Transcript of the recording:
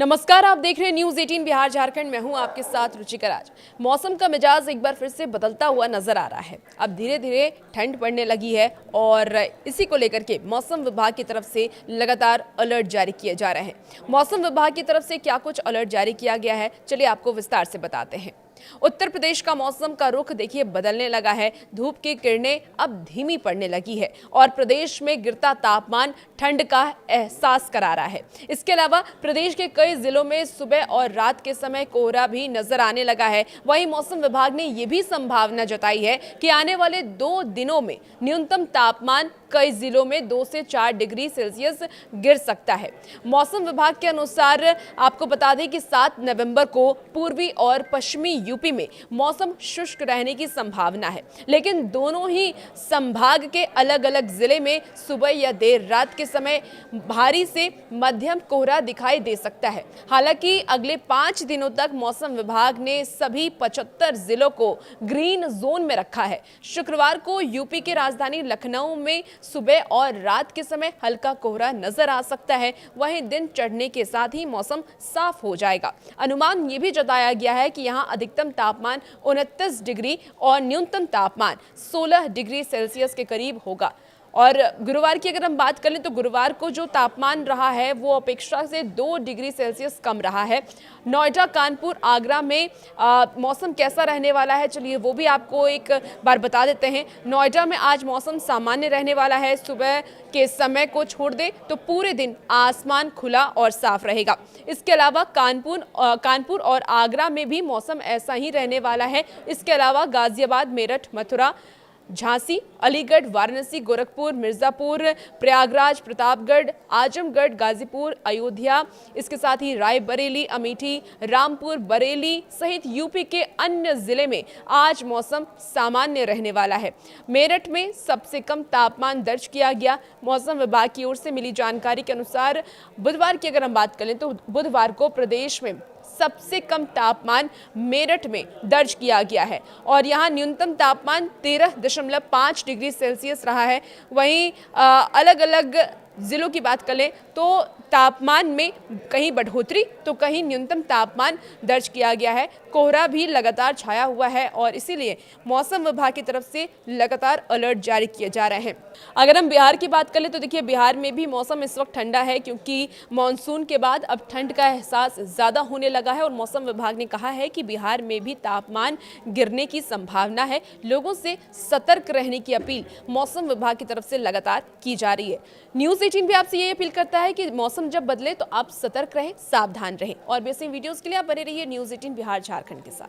नमस्कार, आप देख रहे हैं न्यूज 18 बिहार झारखंड। मैं हूं आपके साथ रुचिका राज। मौसम का मिजाज एक बार फिर से बदलता हुआ नजर आ रहा है। अब धीरे धीरे ठंड पड़ने लगी है और इसी को लेकर के मौसम विभाग की तरफ से लगातार अलर्ट जारी किए जा रहे हैं। मौसम विभाग की तरफ से क्या कुछ अलर्ट जारी किया गया है, चलिए आपको विस्तार से बताते हैं। उत्तर प्रदेश का मौसम का रुख देखिए बदलने लगा है। धूप की किरणें अब धीमी पड़ने लगी है और प्रदेश में गिरता तापमान ठंड का एहसास करा रहा है। इसके अलावा प्रदेश के कई जिलों में सुबह और रात के समय कोहरा भी नजर आने लगा है। वहीं मौसम विभाग ने यह भी संभावना जताई है कि आने वाले 2 दिनों में न्यूनतम तापमान कई जिलों में 2 से 4 डिग्री सेल्सियस गिर सकता है। मौसम विभाग के अनुसार आपको बता दें कि 7 नवंबर को पूर्वी और पश्चिमी यूपी में मौसम शुष्क रहने की संभावना है, लेकिन दोनों ही संभाग के अलग अलग जिले में सुबह या देर रात के समय भारी से मध्यम कोहरा दिखाई दे सकता है। हालांकि अगले 5 दिनों तक मौसम विभाग ने सभी 75 जिलों को ग्रीन जोन में रखा है। शुक्रवार को यूपी की राजधानी लखनऊ में सुबह और रात के समय हल्का कोहरा नजर आ सकता है। वहीं दिन चढ़ने के साथ ही मौसम साफ हो जाएगा। अनुमान ये भी जताया गया है कि यहां अधिकतम तापमान 29 डिग्री और न्यूनतम तापमान 16 डिग्री सेल्सियस के करीब होगा। और गुरुवार की अगर हम बात करें तो गुरुवार को जो तापमान रहा है वो अपेक्षा से 2 डिग्री सेल्सियस कम रहा है। नोएडा, कानपुर, आगरा में मौसम कैसा रहने वाला है, चलिए वो भी आपको एक बार बता देते हैं। नोएडा में आज मौसम सामान्य रहने वाला है। सुबह के समय को छोड़ दे तो पूरे दिन आसमान खुला और साफ रहेगा। इसके अलावा कानपुर और आगरा में भी मौसम ऐसा ही रहने वाला है। इसके अलावा गाजियाबाद, मेरठ, मथुरा, झांसी, अलीगढ़, वाराणसी, गोरखपुर, मिर्जापुर, प्रयागराज, प्रतापगढ़, आजमगढ़, गाजीपुर, अयोध्या, इसके साथ ही रायबरेली, अमेठी, रामपुर, बरेली सहित यूपी के अन्य जिले में आज मौसम सामान्य रहने वाला है। मेरठ में सबसे कम तापमान दर्ज किया गया। मौसम विभाग की ओर से मिली जानकारी के अनुसार बुधवार की अगर हम बात करें तो बुधवार को प्रदेश में सबसे कम तापमान मेरठ में दर्ज किया गया है और यहां न्यूनतम तापमान 13.5 डिग्री सेल्सियस रहा है। वहीं अलग अलग जिलों की बात करें तो तापमान में कहीं बढ़ोतरी तो कहीं न्यूनतम तापमान दर्ज किया गया है। कोहरा भी लगातार छाया हुआ है और इसीलिए मौसम विभाग की तरफ से लगातार अलर्ट जारी किए जा रहे हैं। अगर हम बिहार की बात करें तो देखिए बिहार में भी मौसम इस वक्त ठंडा है, क्योंकि मानसून के बाद अब ठंड का एहसास ज़्यादा होने लगा है और मौसम विभाग ने कहा है कि बिहार में भी तापमान गिरने की संभावना है। लोगों से सतर्क रहने की अपील मौसम विभाग की तरफ से लगातार की जा रही है। न्यूज़ 18 भी आपसे ये अपील करता है कि मौसम जब बदले तो आप सतर्क रहें, सावधान रहें और बेसिक वीडियोस के लिए आप बने रहिए न्यूज़ 18 बिहार झारखंड के साथ।